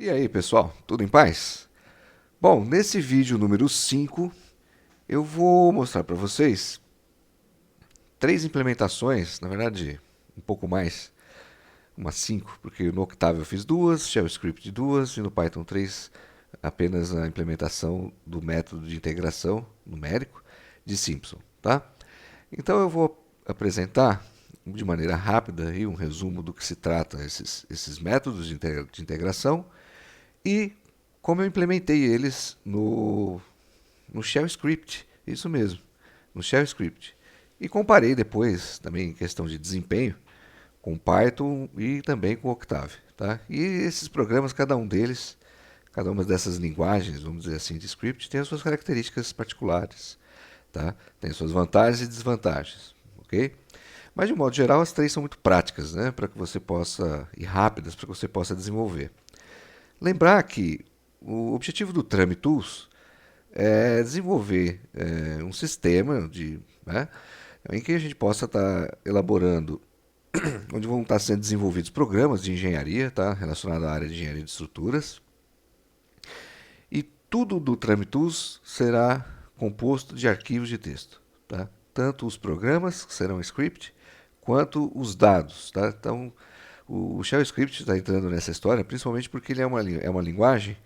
E aí, pessoal, tudo em paz? Bom, nesse vídeo número 5, eu vou mostrar para vocês três implementações, na verdade, um pouco mais, umas 5, porque no Octave eu fiz duas, Shell Script duas e no Python 3 apenas a implementação do método de integração numérico de Simpson, tá? Então eu vou apresentar de maneira rápida aí um resumo do que se trata esses métodos de integração e como eu implementei eles no Shell Script, isso mesmo, no Shell Script. E comparei depois, também em questão de desempenho, com Python e também com Octave. Tá? E esses programas, cada um deles, cada uma dessas linguagens, vamos dizer assim, de script, tem as suas características particulares. Tá? Tem suas vantagens e desvantagens. Ok? Mas, de um modo geral, as três são muito práticas, né? Para que você possa, e rápidas, para que você possa desenvolver. Lembrar que o objetivo do Trame Tools é desenvolver um sistema né, em que a gente possa estar elaborando, onde vão estar sendo desenvolvidos programas de engenharia, tá, relacionados à área de engenharia de estruturas. E tudo do Trame Tools será composto de arquivos de texto. Tá? Tanto os programas, que serão script, quanto os dados. Tá? Então, o Shell Script está entrando nessa história, principalmente porque ele é uma linguagem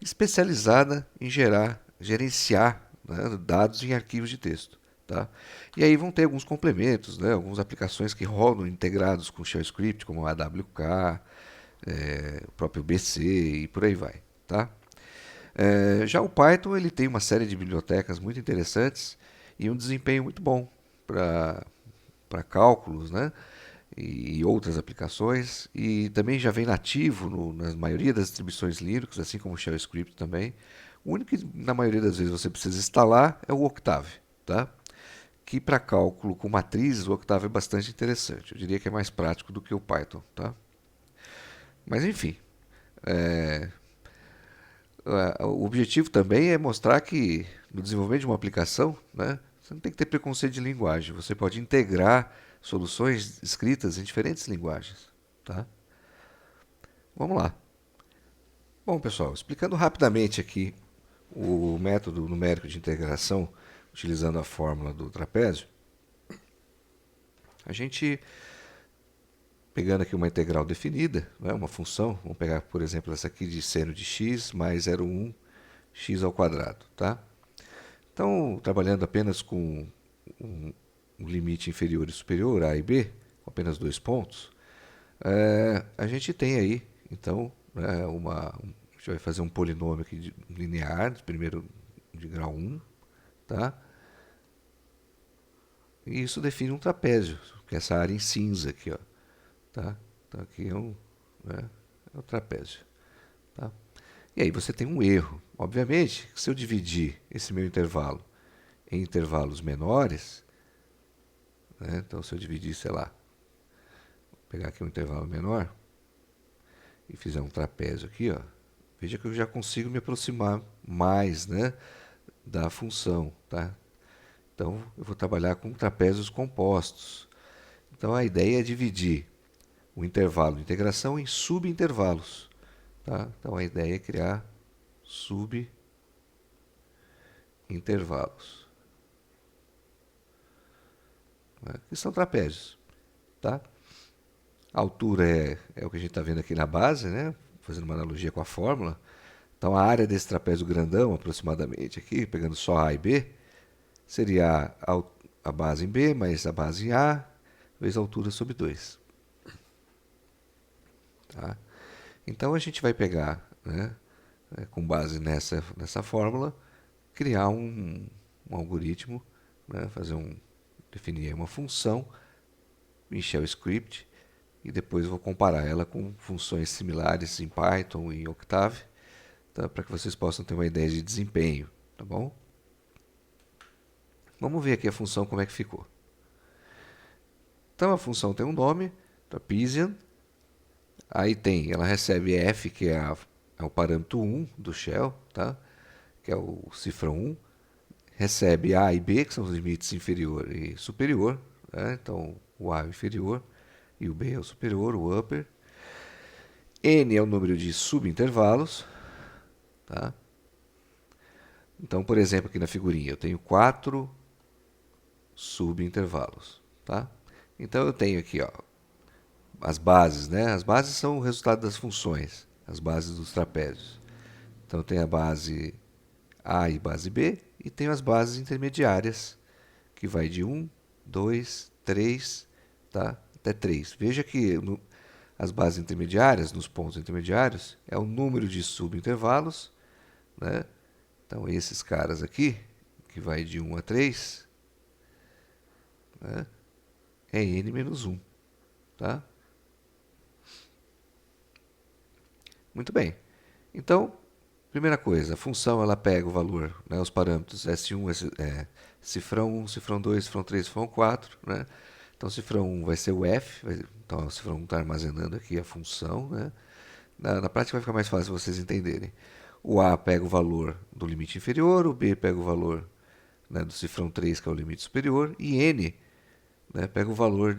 especializada em gerenciar, né, dados em arquivos de texto. Tá? E aí vão ter alguns complementos, né, algumas aplicações que rodam integrados com o Shell Script, como o AWK, o próprio BC e por aí vai. Tá? Já o Python ele tem uma série de bibliotecas muito interessantes e um desempenho muito bom para cálculos, né? E outras aplicações, e também já vem nativo na maioria das distribuições Linux, assim como o Shell Script também. O único que na maioria das vezes você precisa instalar é o Octave, tá? Que para cálculo com matrizes o Octave é bastante interessante. Eu diria que é mais prático do que o Python, tá? Mas enfim, o objetivo também é mostrar que no desenvolvimento de uma aplicação, né, você não tem que ter preconceito de linguagem. Você pode integrar soluções escritas em diferentes linguagens. Tá? Vamos lá. Bom, pessoal, explicando rapidamente aqui o método numérico de integração utilizando a fórmula do trapézio, a gente, pegando aqui uma integral definida, né, uma função, vamos pegar, por exemplo, essa aqui de seno de x mais 0,1 x ao quadrado. Tá? Então, trabalhando apenas com um limite inferior e superior, A e B, com apenas dois pontos, a gente tem aí, então, né, a gente vai fazer um polinômio aqui linear, primeiro de grau 1, tá? E isso define um trapézio, que é essa área em cinza aqui, ó, tá? Então aqui né, é o trapézio, tá? E aí você tem um erro. Obviamente, se eu dividir esse meu intervalo em intervalos menores, né, então se eu dividir, sei lá, vou pegar aqui um intervalo menor e fizer um trapézio aqui, ó, veja que eu já consigo me aproximar mais, né, da função, tá? Então eu vou trabalhar com trapézios compostos. Então a ideia é dividir o intervalo de integração em subintervalos, tá? Então a ideia é criar subintervalos, né, que são trapézios, tá? A altura é o que a gente está vendo aqui na base, né? Fazendo uma analogia com a fórmula. Então a área desse trapézio grandão, aproximadamente aqui, pegando só A e B, seria a base em B mais a base em A, vezes a altura sobre 2. Tá? Então a gente vai pegar, né, com base nessa fórmula, criar um algoritmo, né, definir uma função em Shell Script e depois vou comparar ela com funções similares em Python e Octave, tá, para que vocês possam ter uma ideia de desempenho, tá bom? Vamos ver aqui a função como é que ficou. Então a função tem um nome, trapezium, aí ela recebe f, que é o parâmetro 1 do shell, tá? Que é o cifrão 1, recebe a e b, que são os limites inferior e superior, né? Então o a é o inferior e o b é o superior, o upper. N é o número de subintervalos. Tá? Então, por exemplo, aqui na figurinha, eu tenho 4 subintervalos. Tá? Então, eu tenho aqui ó, as bases. Né? As bases são o resultado das funções, as bases dos trapézios. Então, eu tenho a base A e base B, e tenho as bases intermediárias, que vai de 1, 2, 3, tá? Até 3. Veja que as bases intermediárias, nos pontos intermediários, é o número de subintervalos, né? Então, esses caras aqui, que vai de 1 a 3, né? É n menos 1. Tá? Muito bem. Então, primeira coisa, a função ela pega o valor, né, os parâmetros S1, cifrão 1, cifrão 2, cifrão 3, cifrão 4. Né? Então, cifrão 1 vai ser o f, então o cifrão 1 está armazenando aqui a função. Né? Na prática vai ficar mais fácil vocês entenderem. O A pega o valor do limite inferior, o B pega o valor, né, do cifrão 3, que é o limite superior, e N, né, pega o valor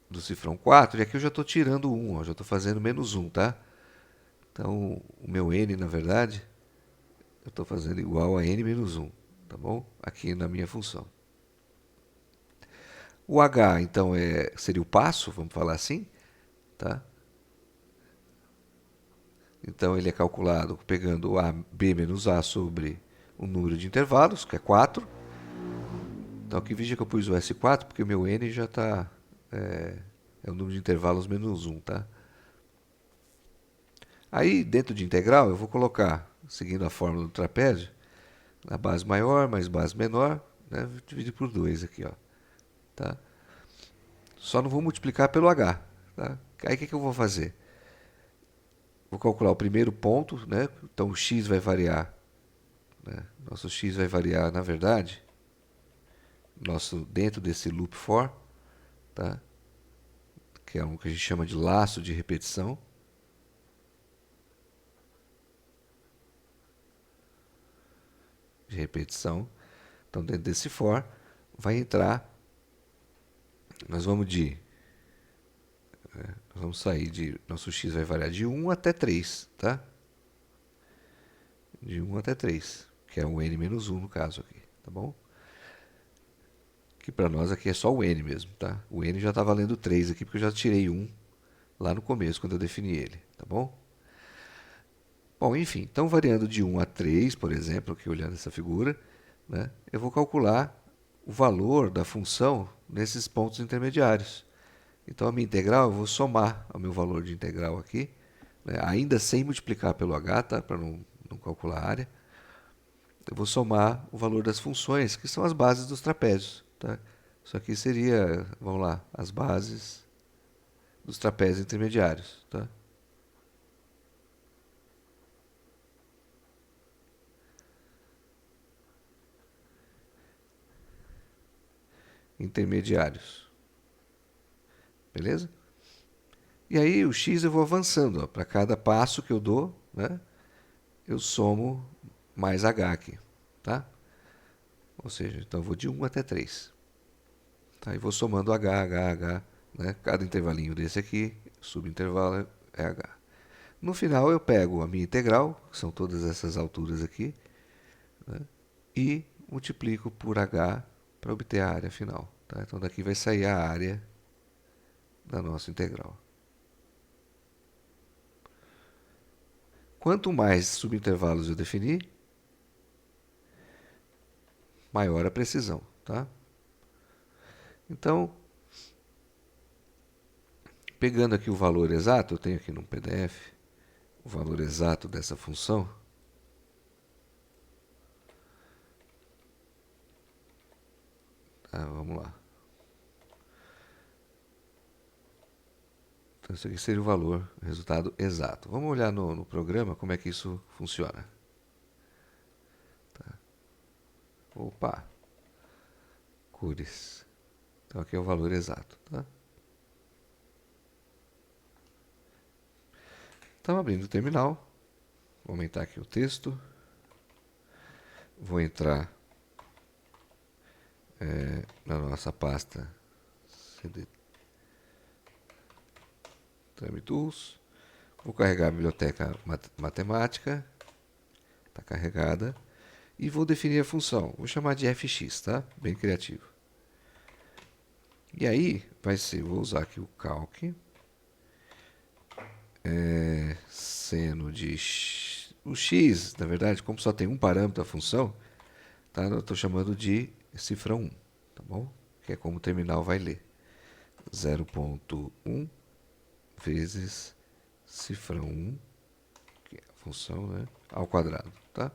do cifrão 4, e aqui eu já estou tirando 1, ó, já estou fazendo menos 1, tá? Então, o meu N, na verdade, eu estou fazendo igual a N menos 1, tá bom? Aqui na minha função. O H, então, seria o passo, vamos falar assim, tá? Então, ele é calculado pegando o AB menos A sobre o número de intervalos, que é 4. Então, aqui veja que eu pus o S4, porque o meu N já está... É o número de intervalos menos 1, tá? Aí, dentro de integral, eu vou colocar, seguindo a fórmula do trapézio, a base maior mais base menor, né, dividido por 2 aqui, ó, tá? Só não vou multiplicar pelo h. Tá? Aí o que eu vou fazer? Vou calcular o primeiro ponto, né? Então o x vai variar. Né? Nosso x vai variar, na verdade, dentro desse loop for, tá? Que é um que a gente chama de laço de repetição. Então, dentro desse for, vai entrar. Nós vamos sair de. Nosso x vai variar de 1 até 3, tá? De 1 até 3, que é o n menos 1 no caso aqui, tá bom? Que para nós aqui é só o n mesmo, tá? O n já está valendo 3 aqui, porque eu já tirei 1 lá no começo, quando eu defini ele, tá bom? Bom, enfim, então variando de 1 a 3, por exemplo, aqui olhando essa figura, né, eu vou calcular o valor da função nesses pontos intermediários. Então, a minha integral, eu vou somar o meu valor de integral aqui, né, ainda sem multiplicar pelo h, tá, para não calcular a área. Eu vou somar o valor das funções, que são as bases dos trapézios. Tá? Isso aqui seria, vamos lá, as bases dos trapézios intermediários. Tá? Intermediários. Beleza? E aí o x eu vou avançando. Para cada passo que eu dou, né, eu somo mais h aqui. Tá? Ou seja, então eu vou de 1 até 3. Tá? E vou somando h. Né? Cada intervalinho desse aqui, subintervalo é h. No final eu pego a minha integral, que são todas essas alturas aqui, né, e multiplico por h para obter a área final. Tá? Então daqui vai sair a área da nossa integral. Quanto mais subintervalos eu definir, maior a precisão. Tá? Então, pegando aqui o valor exato, eu tenho aqui no PDF o valor exato dessa função. Tá, vamos lá. Então, isso aqui seria o valor, o resultado exato. Vamos olhar no programa como é que isso funciona. Tá. Opa! Cores. Então, aqui é o valor exato. Tá? Então, abrindo o terminal, vou aumentar aqui o texto. Vou entrar na nossa pasta CD Tools. Vou carregar a biblioteca matemática, está carregada, e vou definir a função. Vou chamar de fx, tá? Bem criativo. E aí vai ser, vou usar aqui o calc, seno de x, o x, na verdade, como só tem um parâmetro da função, tá? Eu estou chamando de cifra 1, tá bom? Que é como o terminal vai ler. 0.1 vezes cifra 1, que é a função, né, ao quadrado, tá?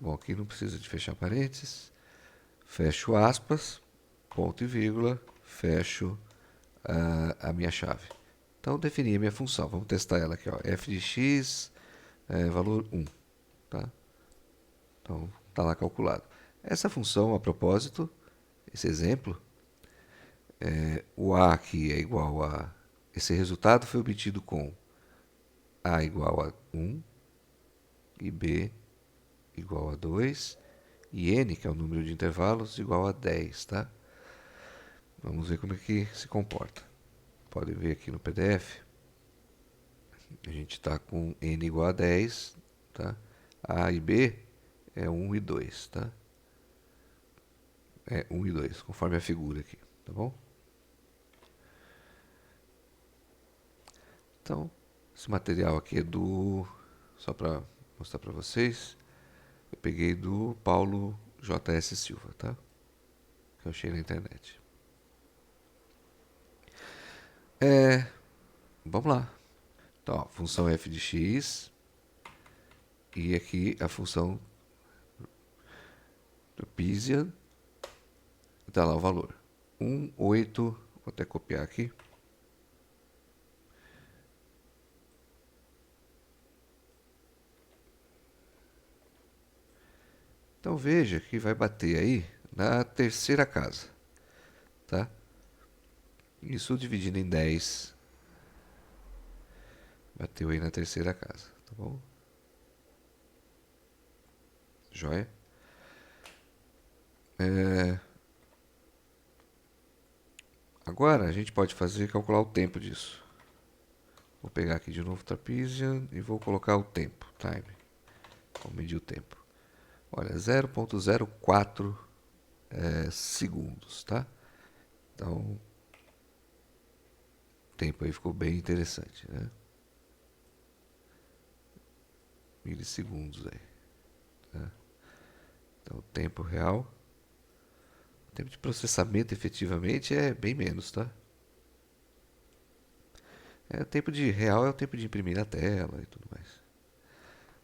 Bom, aqui não precisa de fechar parênteses. Fecho aspas, ponto e vírgula, fecho a minha chave. Então, defini a minha função. Vamos testar ela aqui, ó. F de x, valor 1, tá? Então, está lá calculado. Essa função, a propósito, esse exemplo, o A aqui é igual a... Esse resultado foi obtido com A igual a 1 e B igual a 2 e N, que é o número de intervalos, igual a 10, tá? Vamos ver como é que se comporta. Pode ver aqui no PDF. A gente está com N igual a 10, tá? A e B é 1 e 2, tá? É 1 e 2, conforme a figura aqui, tá bom? Então, esse material aqui é do... Só para mostrar para vocês, eu peguei do Paulo J.S. Silva, tá? Que eu achei na internet. Vamos lá. Então, ó, função f de x e aqui a função trapezium, está lá o valor. 1, 8, vou até copiar aqui. Então veja que vai bater aí na terceira casa, tá? Isso dividido em 10, bateu aí na terceira casa, tá bom? Joia? Agora a gente pode calcular o tempo disso. Vou pegar aqui de novo o trapezium e vou colocar o tempo, time. Vou medir o tempo. Olha, 0.04 segundos, tá? Então, o tempo aí ficou bem interessante, né? Milissegundos aí. Tá? Então, o tempo real, o tempo de processamento efetivamente é bem menos, tá? O tempo de real é o tempo de imprimir na tela e tudo mais.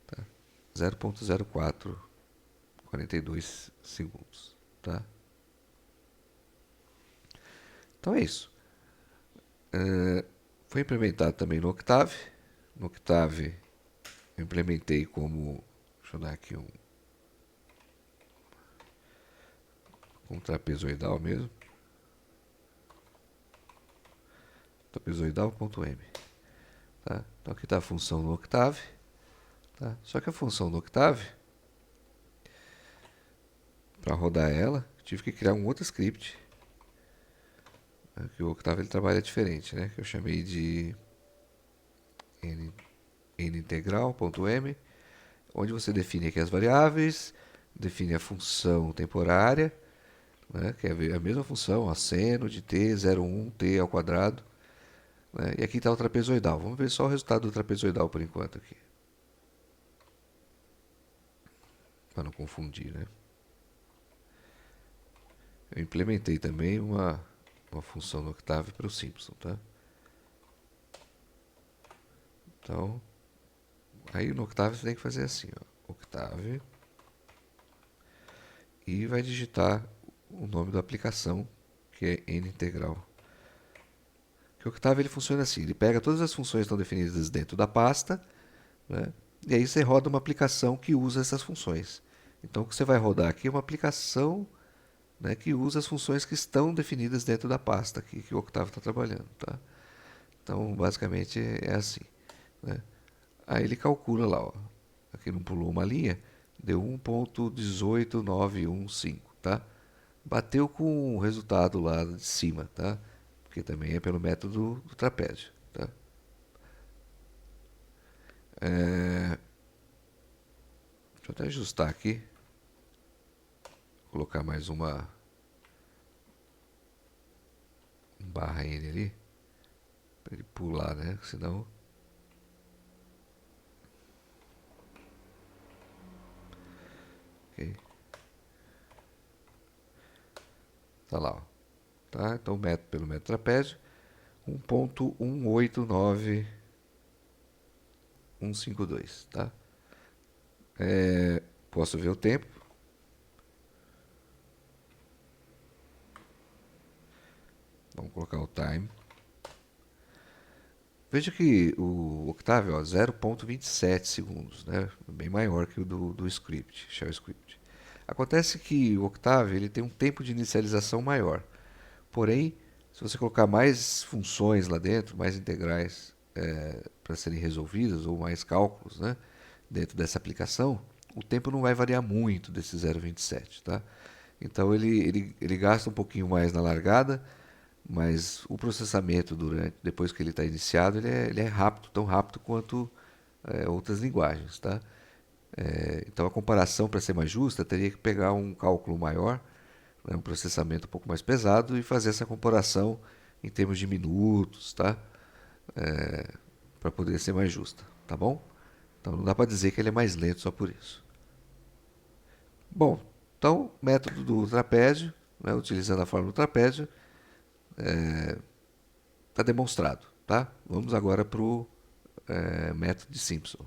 Tá? 0.0442 segundos, tá? Então é isso. Foi implementado também no Octave. No Octave eu implementei como, deixa eu dar aqui um trapezoidal mesmo. Trapezoidal.m. Tá? Então aqui está a função no Octave. Tá? Só que a função no Octave, para rodar ela, tive que criar um outro script. Que o Octave ele trabalha diferente, né? Que eu chamei de nintegral.m, onde você define aqui as variáveis, define a função temporária, né? Que é a mesma função, a seno de t, 0,1, t ao quadrado. Né? E aqui está o trapezoidal. Vamos ver só o resultado do trapezoidal por enquanto aqui. Para não confundir, né? Eu implementei também uma função no Octave para o Simpson, tá? Então, aí no Octave você tem que fazer assim, ó, Octave, e vai digitar o nome da aplicação, que é nintegral. Que o Octave ele funciona assim, ele pega todas as funções que estão definidas dentro da pasta, né? E aí você roda uma aplicação que usa essas funções. Então, o que você vai rodar aqui é uma aplicação, né, que usa as funções que estão definidas dentro da pasta aqui, que o Octave está trabalhando, tá? Então, basicamente é assim, né? Aí ele calcula lá, ó, aqui não pulou uma linha, deu 1.18915, tá? Bateu com o resultado lá de cima, tá? Porque também é pelo método do trapézio, tá? Deixa eu até ajustar aqui. Colocar mais uma barra N ali. Para ele pular, né? Senão... Ok. Tá lá, ó. Tá? Então, metro pelo metro trapézio. 1.189152, tá? Posso ver o tempo. Vamos colocar o time. Veja que o Octave, ó, 0.27 segundos, né? Bem maior que o do script, Shell Script. Acontece que o Octave ele tem um tempo de inicialização maior. Porém, se você colocar mais funções lá dentro, mais integrais para serem resolvidas, ou mais cálculos, né, dentro dessa aplicação, o tempo não vai variar muito desse 0.27, tá? Então ele gasta um pouquinho mais na largada, mas o processamento depois que ele está iniciado, ele é rápido, tão rápido quanto outras linguagens, tá? Então a comparação, para ser mais justa, teria que pegar um cálculo maior, né, um processamento um pouco mais pesado e fazer essa comparação em termos de minutos, tá? Para poder ser mais justa, tá bom? Então não dá para dizer que ele é mais lento só por isso. Bom, então método do trapézio, né, utilizando a fórmula do trapézio, está demonstrado, tá? Vamos agora para o método de Simpson.